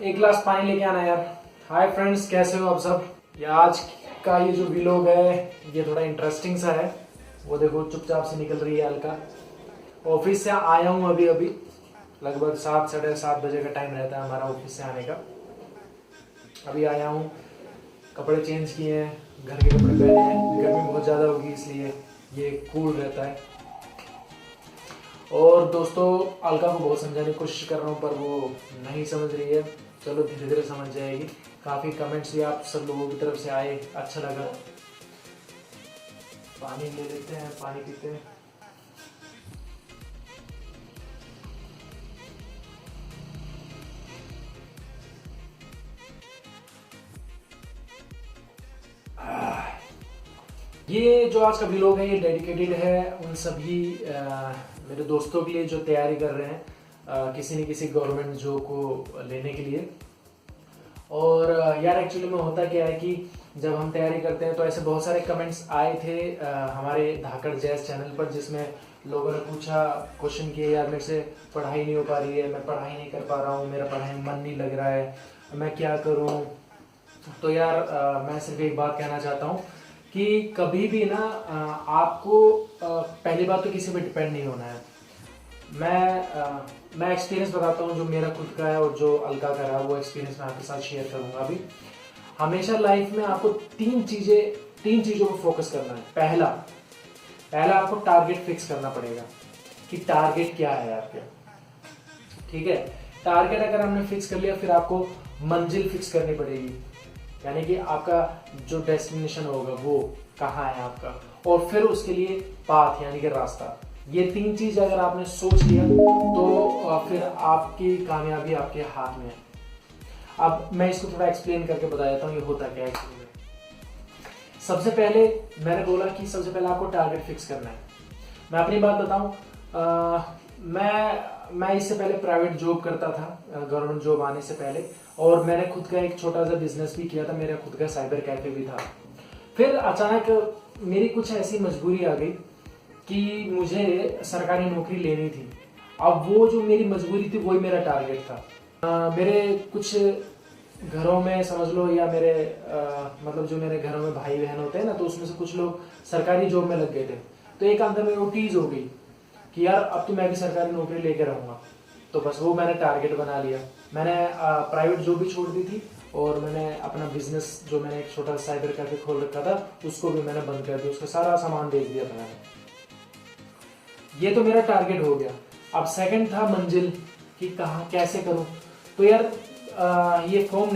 एक गिलास पानी लेके आना यार। हाय फ्रेंड्स, कैसे हो आप सब। ये आज का ये जो व्लॉग है ये थोड़ा इंटरेस्टिंग सा है। वो देखो चुपचाप से निकल रही है अलका। ऑफिस से आया हूँ अभी अभी, लगभग 7 साढ़े 7 बजे का टाइम रहता है हमारा ऑफिस से आने का। अभी आया हूँ, कपड़े चेंज किए हैं, घर के कपड़े पहने हैं। गर्मी बहुत ज़्यादा होगी इसलिए ये कूल रहता है। और दोस्तों, अलका को बहुत समझाने की कोशिश कर रहा हूँ पर वो नहीं समझ रही है। चलो धीरे धीरे समझ जाएगी। काफ़ी कमेंट्स भी आप सब लोगों की तरफ से आए, अच्छा लगा। पानी ले लेते हैं, पानी पीते हैं। ये जो आज का व्लॉग है ये डेडिकेटेड है उन सभी मेरे दोस्तों के लिए जो तैयारी कर रहे हैं किसी न किसी गवर्नमेंट जॉब को लेने के लिए। और यार एक्चुअली में होता क्या है कि जब हम तैयारी करते हैं तो ऐसे बहुत सारे कमेंट्स आए थे हमारे धाकड़ जैस चैनल पर, जिसमें लोगों ने पूछा, क्वेश्चन किए, यार मेरे से पढ़ाई नहीं हो पा रही है, मैं पढ़ाई नहीं कर पा रहा हूँ, मेरा पढ़ाई में मन नहीं लग रहा है, मैं क्या करूँ। तो यार मैं सिर्फ एक बात कहना चाहता हूँ कि कभी भी ना आपको पहली बात तो किसी पे डिपेंड नहीं होना है। मैं एक्सपीरियंस बताता हूँ जो मेरा खुद का है और जो अलका का रहा, वो एक्सपीरियंस मैं आपके साथ शेयर करूंगा अभी। हमेशा लाइफ में आपको तीन चीज़ों को फोकस करना है। पहला आपको टारगेट फिक्स करना पड़ेगा कि टारगेट क्या है आपके। ठीक है, टारगेट अगर हमने फिक्स कर लिया फिर आपको मंजिल फिक्स करनी पड़ेगी, यानी कि आपका जो डेस्टिनेशन होगा वो कहाँ है आपका, और फिर उसके लिए पाथ यानी कि रास्ता। ये तीन चीज अगर आपने सोच लिया तो फिर आपकी कामयाबी आपके हाथ में है। अब मैं इसको थोड़ा एक्सप्लेन करके बता देता हूँ ये होता क्या है एक्चुअली में। सबसे पहले मैंने बोला कि सबसे पहले आपको टारगेट फिक्स करना है। मैं अपनी बात बताऊं, मैं इससे पहले प्राइवेट जॉब करता था, गवर्नमेंट जॉब आने से पहले, और मैंने खुद का एक छोटा सा बिजनेस भी किया था, मेरा खुद का साइबर कैफे भी था। फिर अचानक मेरी कुछ ऐसी मजबूरी आ गई कि मुझे सरकारी नौकरी लेनी थी। अब वो जो मेरी मजबूरी थी वही मेरा टारगेट था। मेरे कुछ घरों में समझ लो, या मेरे मतलब जो मेरे घरों में भाई बहन होते हैं ना, तो उसमें से कुछ लोग सरकारी जॉब में लग गए थे। तो एक अंदर में वो टीज हो गई कि यार अब तो मैं भी सरकारी नौकरी लेके रहूंगा। तो बस वो मैंने टारगेट बना लिया। मैंने प्राइवेट जॉब भी छोड़ दी थी और मैंने अपना बिजनेस जो मैंने एक छोटा साइबर कैफे खोल रखा था उसको भी मैंने बंद कर दिया, उसका सारा सामान बेच दिया था मैंने। ये तो मेरा टारगेट हो गया। अब सेकंड था मंजिल कि कहाँ कैसे करूं। तो यार ये फॉर्म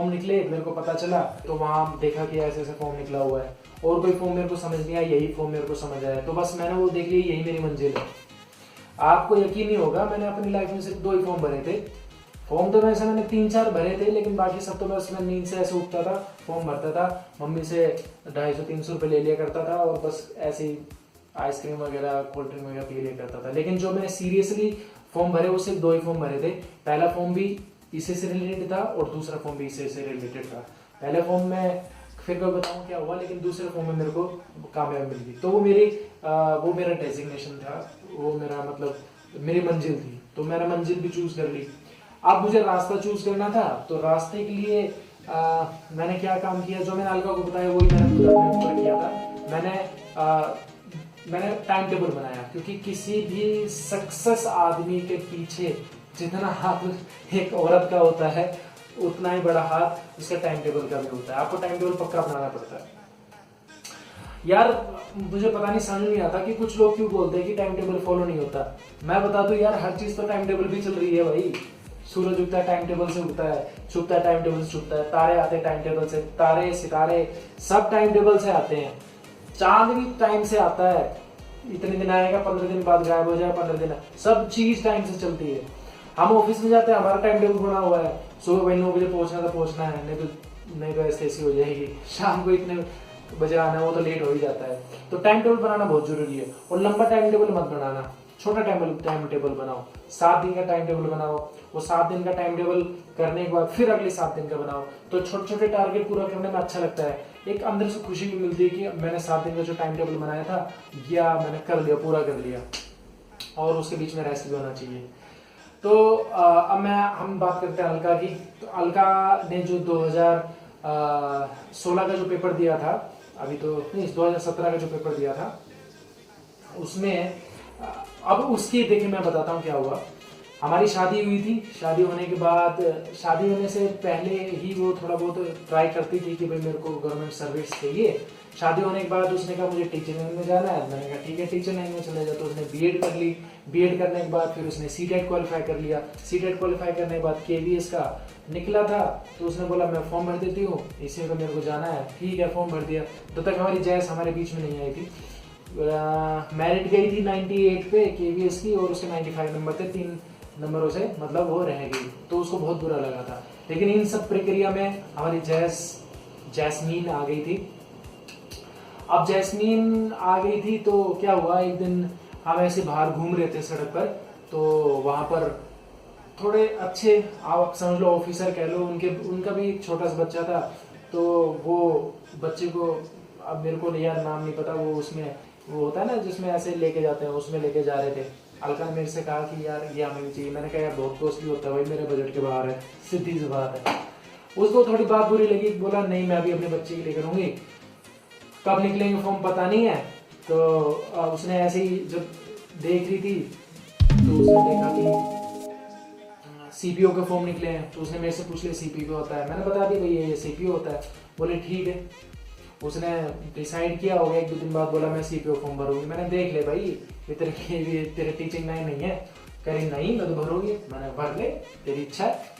निकले, मेरे को पता चला, तो वहां देखा कि ऐसे ऐसे फॉर्म निकला हुआ है, और कोई फॉर्म मेरे को समझ नहीं आया, यही फॉर्म मेरे को समझ आया, तो बस मैंने वो देख लिया, यही मेरी मंजिल है। आपको यकीन नहीं होगा, मैंने अपनी लाइफ में सिर्फ 2 ही फॉर्म भरे थे। फॉर्म तो वैसे मैंने 3-4 भरे थे, लेकिन बाकी सब तो मैं उसमें नींद से ऐसे उठता था, फॉर्म भरता था, मम्मी से 250-300 रुपये ले लिया करता था, और बस ऐसे ही आइसक्रीम वगैरह कोल्ड ड्रिंक वगैरह पी लिया करता था। लेकिन जो मैंने सीरियसली फॉर्म भरे वो सिर्फ 2 ही फॉर्म भरे थे। पहला फॉर्म भी इसी से रिलेटेड था और दूसरा फॉर्म भी इसी से रिलेटेड था। पहले फॉर्म में फिर मैं बताऊं क्या हुआ, लेकिन दूसरे फॉर्म में मेरे को कामयाबी मिल गई। तो वो मेरा डेजिग्नेशन था, वो मेरा मतलब मेरी मंजिल थी। तो मैंने मंजिल भी चूज कर ली। अब मुझे रास्ता चूज करना था, तो रास्ते के लिए मैंने क्या काम किया, जो मैंने अलका को बताया वही मैंने खुद अपने ऊपर किया था। मैंने टाइम टेबल बनाया, क्योंकि किसी भी सक्सेस आदमी के पीछे जितना हाथ एक औरत का होता है उतना ही बड़ा हाथ उसका टाइम टेबल का भी होता है। आपको टाइम टेबल पक्का बनाना पड़ता है। यार मुझे पता नहीं, समझ नहीं आता कि कुछ लोग क्यों बोलते हैं कि टाइम टेबल फॉलो नहीं होता। मैं बता दूं यार, हर चीज तो टाइम टेबल भी चल रही है भाई। सूरज उगता है टाइम टेबल से उगता है, छुपता है टाइम टेबल से छुपता है, तारे आते हैं टाइम टेबल से, तारे सितारे सब टाइम टेबल से आते हैं, चांद भी टाइम से आता है, इतने दिन आएगा, 15 दिन बाद गायब हो जाए, 15 दिन, सब चीज टाइम से चलती है। हम ऑफिस में जाते हैं, हमारा टाइम टेबल बना हुआ है, सुबह भाई 9 बजे पहुंचना है, नहीं तो ऐसी हो जाएगी, शाम को इतने बजे आना है, वो तो लेट हो ही जाता है। तो टाइम टेबल बनाना बहुत जरूरी है। और लंबा टाइम टेबल मत बनाना, छोटा टाइम टेबल बनाओ। 7 दिन का टाइम टेबल बनाओ, वो 7 दिन का टाइम टेबल करने के बाद फिर अगले 7 दिन का बनाओ। तो छोटे छोटे टारगेट पूरा करने में अच्छा लगता है, एक अंदर से खुशी भी मिलती है कि मैंने 7 दिन का जो टाइम टेबल बनाया था या मैंने कर लिया, पूरा कर लिया, और उसके बीच में रेस्ट भी होना चाहिए। तो अब हम बात करते हैं अलका की। तो अलका ने जो 2016 का जो पेपर दिया था, अभी तो नहीं, 2017 का जो पेपर दिया था उसमें अब उसकी देखिए मैं बताता हूँ क्या हुआ। हमारी शादी हुई थी, शादी होने के बाद, शादी होने से पहले ही वो थोड़ा बहुत ट्राई करती थी कि भाई मेरे को गवर्नमेंट सर्विस चाहिए। शादी होने के बाद उसने कहा मुझे टीचिंग लाइन में जाना है। मैंने कहा ठीक है टीचर लाइन में चले जाओ। तो उसने बीएड कर ली। बीएड करने के बाद फिर उसने सीटेट क्वालिफाई कर लिया। सीटेट क्वालिफाई करने के बाद केवीएस का निकला था, तो उसने बोला मैं फॉर्म भर देती हूँ, इसी में मेरे को जाना है। ठीक है, फॉर्म भर दिया। तब तक हमारी जैस हमारे बीच में नहीं आई थी। मेरिट गई थी 98 पे केवीएस की, और उसके 95 नंबर थे, 3 नंबरों से मतलब वो रह गई। तो उसको बहुत बुरा लगा था। लेकिन इन सब प्रक्रिया में हमारी जैस्मीन आ गई थी। अब जैस्मीन आ गई थी तो क्या हुआ, एक दिन हम ऐसे बाहर घूम रहे थे सड़क पर, तो वहां पर थोड़े अच्छे, आप समझ लो ऑफिसर कह लो, उनका भी एक छोटा सा बच्चा था। तो वो बच्चे को, अब मेरे को यार नाम नहीं पता, वो उसमें वो होता है ना जिसमें ऐसे लेके जाते हैं, उसमें लेके जा रहे थे। अलका ने मेरे से कहा कि यार ये हमें भी चाहिए। मैंने कहा यार बहुत कॉस्टली होता है भाई, मेरे बजट के बाहर है, सीधी सी बात है। उसको थोड़ी बात बुरी लगी, बोला नहीं मैं अभी अपने बच्चे के लिए करूंगी, कब निकलेंगे फॉर्म पता नहीं है। तो उसने ऐसे ही जब देख रही थी तो उसने देखा कि सीपीओ के फॉर्म निकले हैं। तो उसने मेरे से पूछ लिया सीपीओ होता है। मैंने बता दिया भाई ये सीपीओ होता है। बोले ठीक है। उसने डिसाइड किया, हो गया 1-2 दिन बाद बोला मैं सीपीओ फॉर्म भरूंगी। मैंने देख ले भाई ये तेरे टीचिंग लाइन नहीं है। करी नहीं मैं तो भरूंगी। मैंने भर ले, तेरी इच्छा है।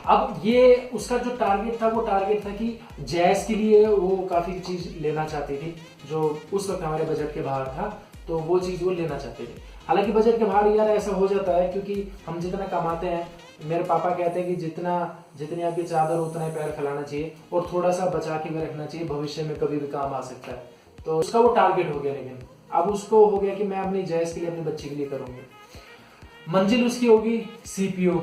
अब ये उसका जो टारगेट था, वो टारगेट था कि जैस के लिए वो काफी चीज लेना चाहती थी जो उस वक्त हमारे बजट के बाहर था। तो वो चीज वो लेना चाहते थे। हालांकि बजट के बाहर यार ऐसा हो जाता है, क्योंकि हम जितना कमाते हैं, मेरे पापा कहते हैं कि जितनी आपकी चादर उतना ही पैर फैलाना चाहिए, और थोड़ा सा बचा के भी रखना चाहिए, भविष्य में कभी भी काम आ सकता है। तो उसका वो टारगेट हो गया। लेकिन अब उसको हो गया कि मैं अपनी जैस के लिए, अपने बच्चे के लिए करूंगी। मंजिल उसकी होगी सीपीओ।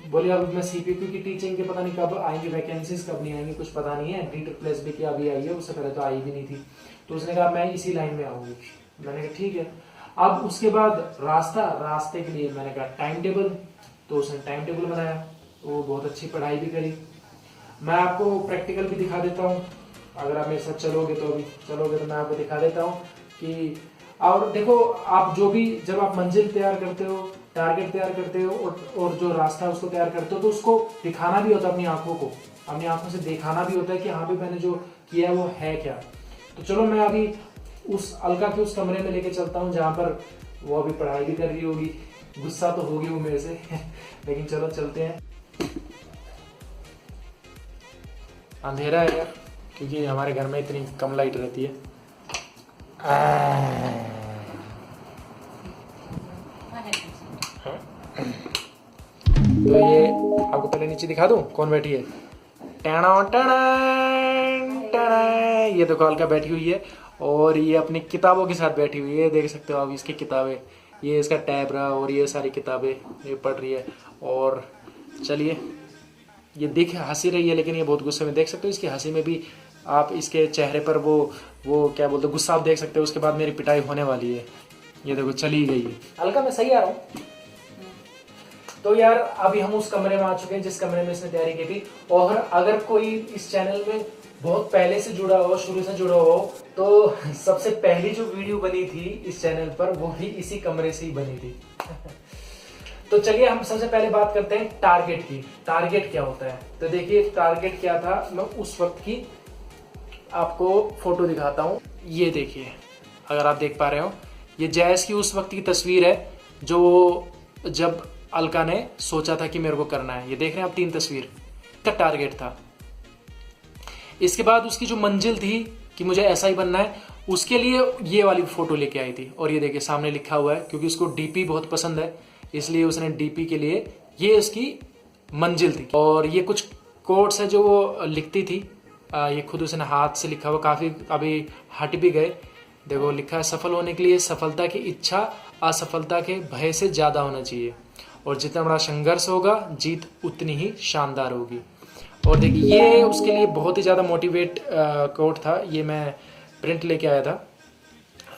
बोले अब मैं सीपीओ, क्योंकि टीचिंग के पता नहीं कब आएंगे वैकेंसीज, कब नहीं आएंगी कुछ पता नहीं है। D++ की अभी आई है, उससे पहले तो आई भी नहीं थी। तो उसने कहा मैं इसी लाइन में आऊंगी। मैंने कहा ठीक है। अब उसके बाद रास्ते के लिए मैंने कहा टाइम टेबल। तो उसने टाइम टेबल बनाया, वो बहुत अच्छी पढ़ाई भी करी। मैं आपको प्रैक्टिकल भी दिखा देता हूँ, अगर आप मेरे साथ चलोगे तो मैं आपको दिखा देता हूँ कि, और देखो आप जो भी, जब आप मंजिल तैयार करते हो, टारगेट तैयार करते हो, और जो रास्ता उसको तैयार करते हो, तो उसको दिखाना भी होता है अपनी आंखों को, अपनी आंखों से दिखाना भी होता है कि हाँ भी मैंने जो किया है वो है क्या। तो चलो मैं अभी उस अलका के उस कमरे में लेके चलता हूँ जहाँ पर वो अभी पढ़ाई भी कर रही होगी। गुस्सा तो होगी वो मेरे से लेकिन चलो चलते हैं। अंधेरा है यार, क्योंकि हमारे घर में इतनी कम लाइट रहती है। तो ये आपको पहले नीचे दिखा दूं कौन बैठी है। टना टना टना, ये देखो अलका बैठी हुई है, और ये अपनी किताबों के साथ बैठी हुई है। देख सकते हो आप इसकी किताबें, ये इसका टैब रहा, और ये सारी किताबें ये पढ़ रही है। और चलिए, ये दिख हंसी रही है, लेकिन ये बहुत गुस्से में, देख सकते हो इसकी हंसी में भी आप इसके चेहरे पर वो क्या बोलते हो, गुस्सा आप देख सकते हो। उसके बाद मेरी पिटाई होने वाली है। ये देखो चली गई है। अलका मैं सही आ रहा हूँ। तो यार अभी हम उस कमरे में आ चुके हैं जिस कमरे में इसने तैयारी की थी। और अगर कोई इस चैनल में बहुत पहले से जुड़ा हो, शुरू से जुड़ा हो, तो सबसे पहली जो वीडियो बनी थी इस चैनल पर वो भी इसी कमरे से ही बनी थी तो चलिए हम सबसे पहले बात करते हैं टारगेट की। टारगेट क्या होता है, तो देखिए टारगेट क्या था। मैं उस वक्त की आपको फोटो दिखाता हूं। ये देखिए, अगर आप देख पा रहे हो, ये जैस की उस वक्त की तस्वीर है जो जब अलका ने सोचा था कि मेरे को करना है। ये देख रहे हैं आप 3 तस्वीर का टारगेट था। इसके बाद उसकी जो मंजिल थी कि मुझे ऐसा ही बनना है, उसके लिए ये वाली फोटो लेके आई थी। और ये देखिए सामने लिखा हुआ है, क्योंकि उसको डीपी बहुत पसंद है, इसलिए उसने डीपी के लिए ये उसकी मंजिल थी। और ये कुछ कोट्स है जो वो लिखती थी, ये खुद उसने हाथ से लिखा हुआ, काफी अभी हट भी गए। देखो लिखा है, सफल होने के लिए सफलता की इच्छा असफलता के भय से ज्यादा होना चाहिए, और जितना बड़ा संघर्ष होगा जीत उतनी ही शानदार होगी। और देखिए ये उसके लिए बहुत ही ज्यादा मोटिवेट कोट था। ये मैं प्रिंट लेके आया था।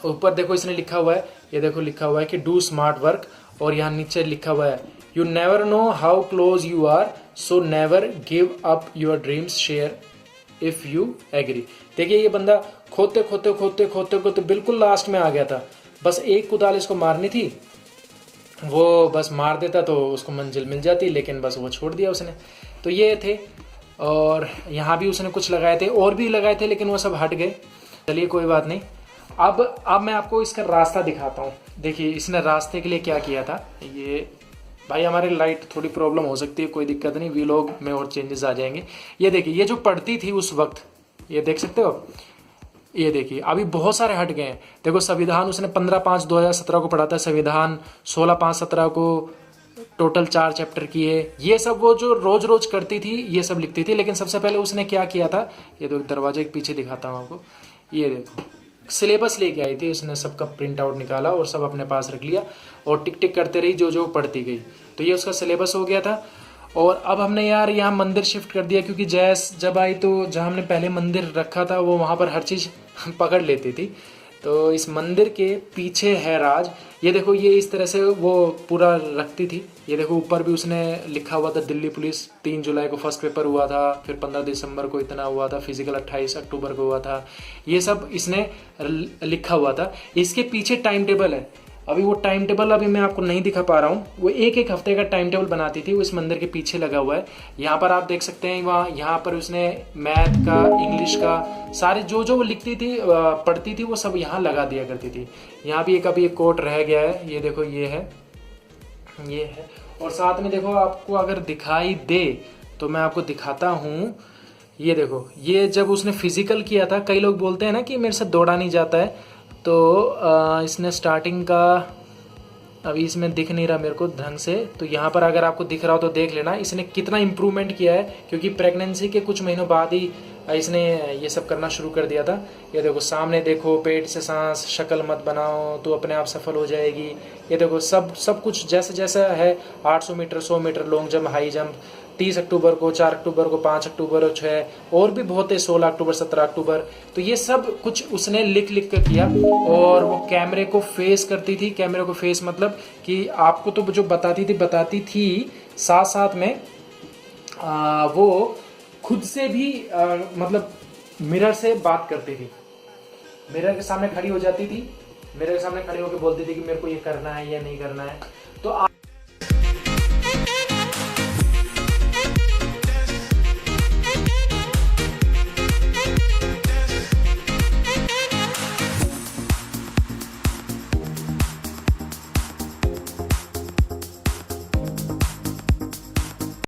ऊपर देखो इसने लिखा हुआ है, ये देखो लिखा हुआ है कि डू स्मार्ट वर्क और यहाँ नीचे लिखा हुआ है you never know how close you are, so never give up your dreams, share if you agree. देखिए ये बंदा खोदते खोदते खोदते खोदते खोदते बिल्कुल लास्ट में आ गया था, बस एक कुदाल इसको मारनी थी, वो बस मार देता तो उसको मंजिल मिल जाती, लेकिन बस वो छोड़ दिया उसने। तो ये थे, और यहाँ भी उसने कुछ लगाए थे, और भी लगाए थे, लेकिन वो सब हट गए। चलिए कोई बात नहीं। अब मैं आपको इसका रास्ता दिखाता हूँ। देखिए इसने रास्ते के लिए क्या किया था। ये भाई हमारे लाइट थोड़ी प्रॉब्लम हो सकती है, कोई दिक्कत नहीं, वीलॉग में और चेंजेस आ जाएंगे। ये देखिए ये जो पड़ती थी उस वक्त, ये देख सकते हो, ये देखिए अभी बहुत सारे हट गए हैं। देखो संविधान उसने 15/5/2017 को पढ़ा था, संविधान 16/5/17 को, टोटल 4 चैप्टर किए। ये सब वो जो रोज रोज करती थी ये सब लिखती थी। लेकिन सबसे पहले उसने क्या किया था, ये तो दरवाजे के पीछे दिखाता हूँ आपको, ये देखो सिलेबस लेके आई थी उसने, सबका प्रिंट आउट निकाला और सब अपने पास रख लिया और टिक टिक करते रही जो जो पढ़ती गई। तो ये उसका सिलेबस हो गया था। और अब हमने यार यहाँ मंदिर शिफ्ट कर दिया, क्योंकि जैस जब आई तो जहाँ हमने पहले मंदिर रखा था वो वहाँ पर हर चीज़ पकड़ लेती थी। तो इस मंदिर के पीछे है राज। ये देखो ये इस तरह से वो पूरा रखती थी। ये देखो ऊपर भी उसने लिखा हुआ था दिल्ली पुलिस, 3 जुलाई को फर्स्ट पेपर हुआ था, फिर 15 दिसंबर को इतना हुआ था, फिजिकल 28 अक्टूबर को हुआ था, ये सब इसने लिखा हुआ था। इसके पीछे टाइम टेबल है। अभी वो टाइम टेबल अभी मैं आपको नहीं दिखा पा रहा हूँ, वो एक एक हफ्ते का टाइम टेबल बनाती थी, वो इस मंदिर के पीछे लगा हुआ है। यहाँ पर आप देख सकते हैं, वहाँ यहाँ पर उसने मैथ का, इंग्लिश का, सारे जो जो वो लिखती थी पढ़ती थी वो सब यहाँ लगा दिया करती थी। यहाँ भी अभी एक कोट रह गया है, ये देखो ये है। और साथ में देखो आपको अगर दिखाई दे तो मैं आपको दिखाता हूँ। ये देखो ये जब उसने फिजिकल किया था, कई लोग बोलते हैं ना कि मेरे से दौड़ा नहीं जाता है, तो इसने स्टार्टिंग का, अभी इसमें दिख नहीं रहा मेरे को ढंग से, तो यहाँ पर अगर आपको दिख रहा हो तो देख लेना इसने कितना इम्प्रूवमेंट किया है, क्योंकि प्रेगनेंसी के कुछ महीनों बाद ही इसने ये सब करना शुरू कर दिया था। ये देखो सामने देखो, पेट से सांस, शक्ल मत बनाओ तो अपने आप सफल हो जाएगी। ये देखो सब कुछ जैसे जैसा है, 800 metre, 100 metre long jump, high jump, 30 अक्टूबर को, 4 अक्टूबर को, 5 अक्टूबर को, 6 और भी बहुत है, 16 अक्टूबर, 17 अक्टूबर। तो ये सब कुछ उसने लिख लिख कर किया। और वो कैमरे को फेस करती थी। कैमरे को फेस मतलब कि आपको तो जो बताती थी साथ साथ में वो खुद से भी मतलब मिरर से बात करती थी। मिरर के सामने खड़ी हो जाती थी, मिरर के सामने खड़ी होकर बोलती थी कि मेरे को ये करना है या नहीं करना है। तो